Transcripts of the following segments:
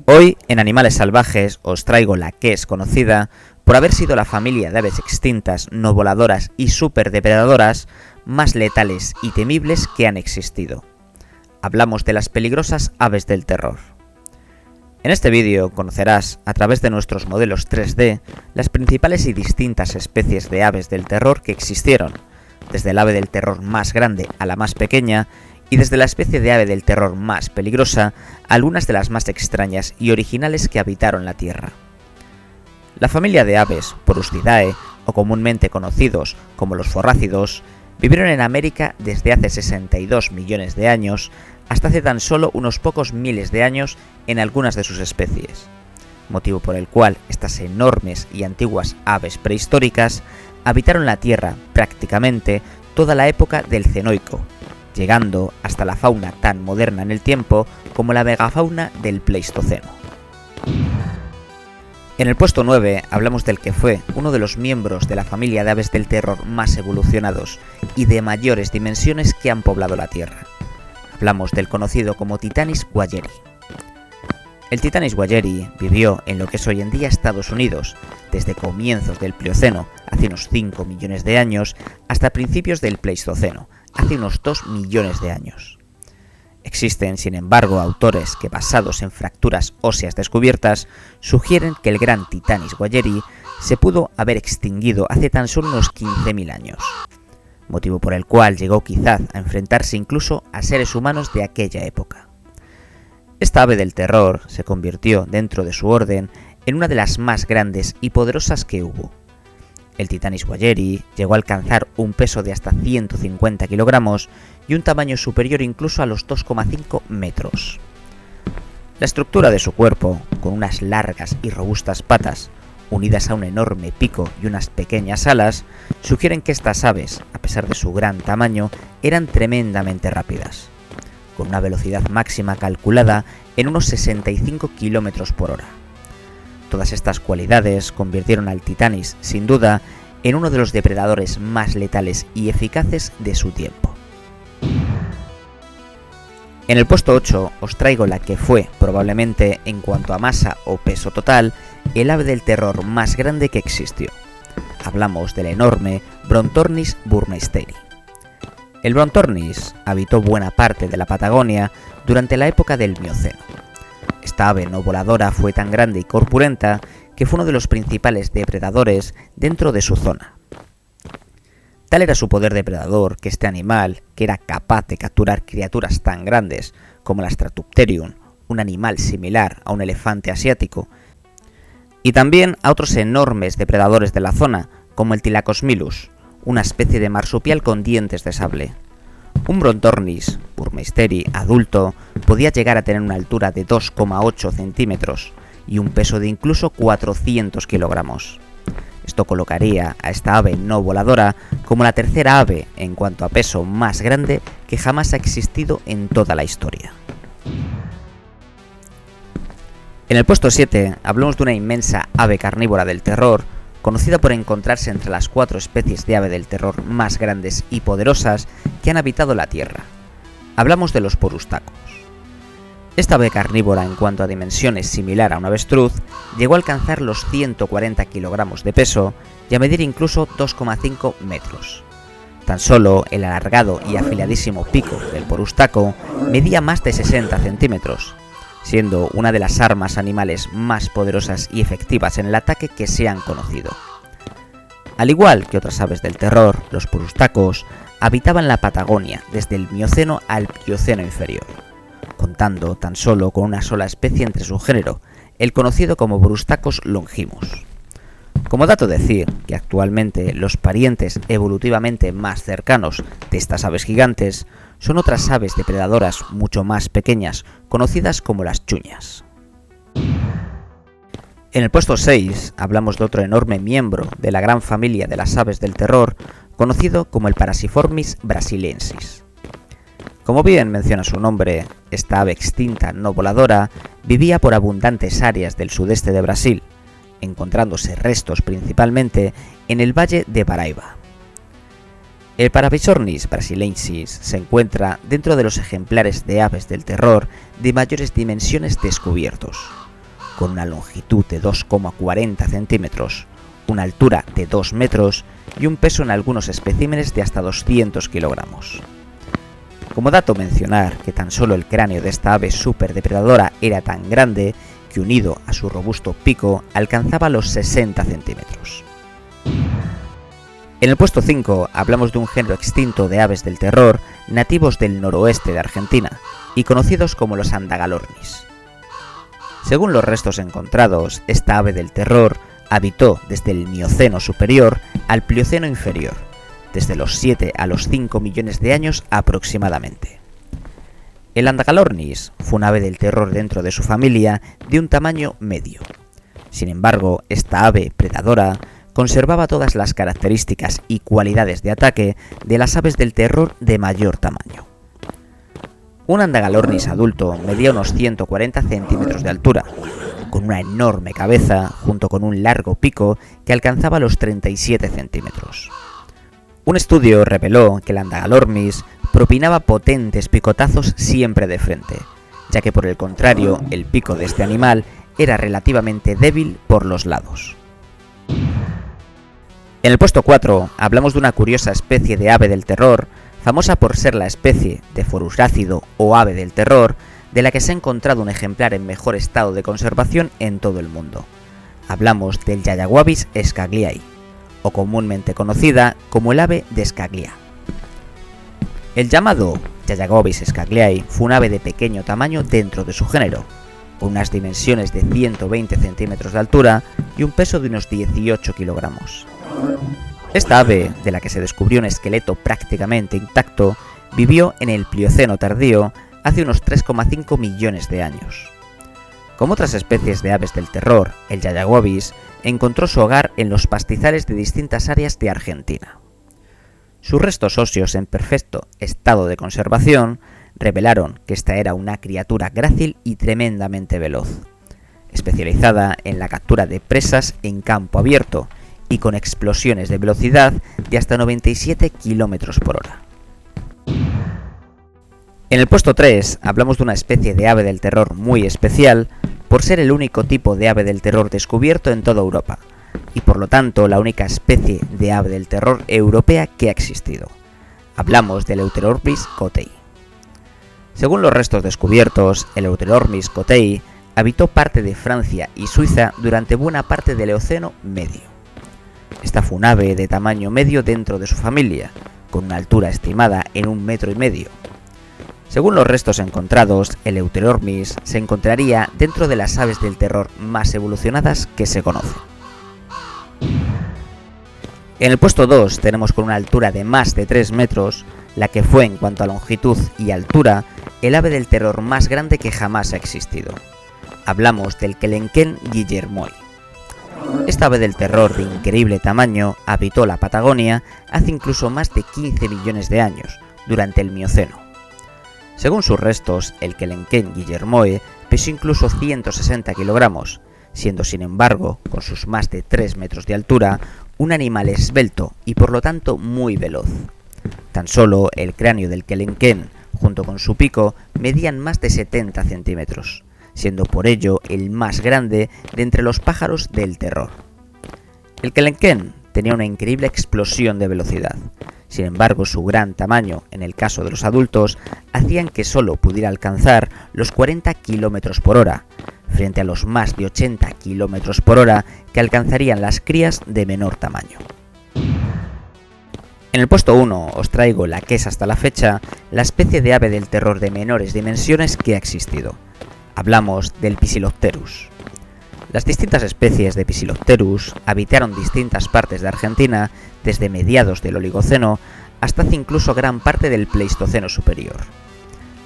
Hoy, en Animales Salvajes, os traigo la que es conocida por haber sido la familia de aves extintas, no voladoras y superdepredadoras más letales y temibles que han existido. Hablamos de las peligrosas aves del terror. En este vídeo conocerás, a través de nuestros modelos 3D, las principales y distintas especies de aves del terror que existieron, desde el ave del terror más grande a la más pequeña, y desde la especie de ave del terror más peligrosa, algunas de las más extrañas y originales que habitaron la Tierra. La familia de aves, Porustidae, o comúnmente conocidos como los forrácidos, vivieron en América desde hace 62 millones de años hasta hace tan solo unos pocos miles de años en algunas de sus especies, motivo por el cual estas enormes y antiguas aves prehistóricas habitaron la Tierra prácticamente toda la época del Cenoico, llegando hasta la fauna tan moderna en el tiempo como la megafauna del Pleistoceno. En el puesto 9 hablamos del que fue uno de los miembros de la familia de aves del terror más evolucionados y de mayores dimensiones que han poblado la Tierra. Hablamos del conocido como Titanis guayeri. El Titanis guayeri vivió en lo que es hoy en día Estados Unidos, desde comienzos del Plioceno, hace unos 5 millones de años, hasta principios del Pleistoceno, hace unos 2 millones de años. Existen, sin embargo, autores que, basados en fracturas óseas descubiertas, sugieren que el gran Titanis guayeri se pudo haber extinguido hace tan solo unos 15.000 años, motivo por el cual llegó quizás a enfrentarse incluso a seres humanos de aquella época. Esta ave del terror se convirtió, dentro de su orden, en una de las más grandes y poderosas que hubo. El Titanis guayeri llegó a alcanzar un peso de hasta 150 kilogramos y un tamaño superior incluso a los 2,5 metros. La estructura de su cuerpo, con unas largas y robustas patas, unidas a un enorme pico y unas pequeñas alas, sugieren que estas aves, a pesar de su gran tamaño, eran tremendamente rápidas, con una velocidad máxima calculada en unos 65 km por hora. Todas estas cualidades convirtieron al Titanis, sin duda, en uno de los depredadores más letales y eficaces de su tiempo. En el puesto 8 os traigo la que fue, probablemente en cuanto a masa o peso total, el ave del terror más grande que existió. Hablamos del enorme Brontornis burmeisteri. El Brontornis habitó buena parte de la Patagonia durante la época del Mioceno. Esta ave no voladora fue tan grande y corpulenta que fue uno de los principales depredadores dentro de su zona. Tal era su poder depredador que este animal, que era capaz de capturar criaturas tan grandes como la Stratopterium, un animal similar a un elefante asiático, y también a otros enormes depredadores de la zona, como el Thylacophilus, una especie de marsupial con dientes de sable. Un Brontornis burmeisteri adulto podía llegar a tener una altura de 2,8 centímetros y un peso de incluso 400 kilogramos. Esto colocaría a esta ave no voladora como la tercera ave en cuanto a peso más grande que jamás ha existido en toda la historia. En el puesto 7 hablamos de una inmensa ave carnívora del terror, conocida por encontrarse entre las 4 especies de ave del terror más grandes y poderosas que han habitado la Tierra. Hablamos de los porustacos. Esta ave carnívora, en cuanto a dimensiones similar a un avestruz, llegó a alcanzar los 140 kilogramos de peso y a medir incluso 2,5 metros. Tan solo el alargado y afiladísimo pico del porustaco medía más de 60 centímetros, siendo una de las armas animales más poderosas y efectivas en el ataque que se han conocido. Al igual que otras aves del terror, los porustacos habitaban la Patagonia desde el Mioceno al Plioceno inferior, contando tan solo con una sola especie entre su género, el conocido como Porustacos longimus. Como dato decir que actualmente los parientes evolutivamente más cercanos de estas aves gigantes son otras aves depredadoras mucho más pequeñas, conocidas como las chuñas. En el puesto 6 hablamos de otro enorme miembro de la gran familia de las aves del terror, conocido como el Parasiformis brasiliensis. Como bien menciona su nombre, esta ave extinta no voladora vivía por abundantes áreas del sudeste de Brasil, encontrándose restos principalmente en el valle de Paraíba. El Parasiformis brasiliensis se encuentra dentro de los ejemplares de aves del terror de mayores dimensiones descubiertos, con una longitud de 2,40 centímetros, una altura de 2 metros y un peso en algunos especímenes de hasta 200 kilogramos. Como dato mencionar que tan solo el cráneo de esta ave superdepredadora era tan grande que unido a su robusto pico alcanzaba los 60 centímetros. En el puesto 5 hablamos de un género extinto de aves del terror nativos del noroeste de Argentina y conocidos como los Andagalornis. Según los restos encontrados, esta ave del terror habitó desde el Mioceno superior al Plioceno inferior, desde los 7 a los 5 millones de años aproximadamente. El Andagalornis fue un ave del terror dentro de su familia de un tamaño medio. Sin embargo, esta ave predadora conservaba todas las características y cualidades de ataque de las aves del terror de mayor tamaño. Un Andagalornis adulto medía unos 140 centímetros de altura, con una enorme cabeza junto con un largo pico que alcanzaba los 37 centímetros. Un estudio reveló que el Andagalornis propinaba potentes picotazos siempre de frente, ya que por el contrario el pico de este animal era relativamente débil por los lados. En el puesto 4 hablamos de una curiosa especie de ave del terror, famosa por ser la especie de forusrácido o ave del terror, de la que se ha encontrado un ejemplar en mejor estado de conservación en todo el mundo. Hablamos del Yayaguabis scagliae, o comúnmente conocida como el ave de Scaglia. El llamado Yayaguabis scagliae fue un ave de pequeño tamaño dentro de su género, con unas dimensiones de 120 centímetros de altura y un peso de unos 18 kilogramos. Esta ave, de la que se descubrió un esqueleto prácticamente intacto, vivió en el Plioceno tardío hace unos 3,5 millones de años. Como otras especies de aves del terror, el Yayaguabis encontró su hogar en los pastizales de distintas áreas de Argentina. Sus restos óseos en perfecto estado de conservación revelaron que esta era una criatura grácil y tremendamente veloz, especializada en la captura de presas en campo abierto y con explosiones de velocidad de hasta 97 km por hora. En el puesto 3 hablamos de una especie de ave del terror muy especial por ser el único tipo de ave del terror descubierto en toda Europa y por lo tanto la única especie de ave del terror europea que ha existido. Hablamos del Euterornis cottei. Según los restos descubiertos, el Euterornis cottei habitó parte de Francia y Suiza durante buena parte del Eoceno medio. Esta fue un ave de tamaño medio dentro de su familia, con una altura estimada en 1,5 metros. Según los restos encontrados, el Euterornis se encontraría dentro de las aves del terror más evolucionadas que se conocen. En el puesto 2 tenemos con una altura de más de 3 metros, la que fue en cuanto a longitud y altura, el ave del terror más grande que jamás ha existido. Hablamos del Kelenken guillermoi. Esta ave del terror de increíble tamaño habitó la Patagonia hace incluso más de 15 millones de años, durante el Mioceno. Según sus restos, el Kelenken guillermoi pesó incluso 160 kilogramos, siendo sin embargo, con sus más de 3 metros de altura, un animal esbelto y por lo tanto muy veloz. Tan solo el cráneo del Kelenken, junto con su pico, medían más de 70 centímetros, siendo por ello el más grande de entre los pájaros del terror. El Kelenken tenía una increíble explosión de velocidad. Sin embargo, su gran tamaño, en el caso de los adultos, hacían que solo pudiera alcanzar los 40 km por hora, frente a los más de 80 km por hora que alcanzarían las crías de menor tamaño. En el puesto 1 os traigo la que es hasta la fecha la especie de ave del terror de menores dimensiones que ha existido. Hablamos del Poecilopterus. Las distintas especies de Poecilopterus habitaron distintas partes de Argentina desde mediados del Oligoceno hasta hace incluso gran parte del Pleistoceno superior.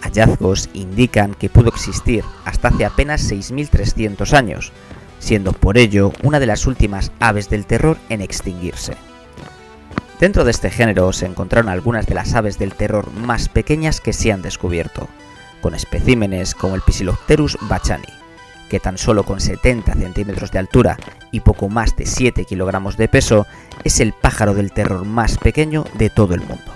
Hallazgos indican que pudo existir hasta hace apenas 6.300 años, siendo por ello una de las últimas aves del terror en extinguirse. Dentro de este género se encontraron algunas de las aves del terror más pequeñas que se han descubierto, con especímenes como el Poecilopterus bachani, que tan solo con 70 centímetros de altura y poco más de 7 kilogramos de peso es el pájaro del terror más pequeño de todo el mundo.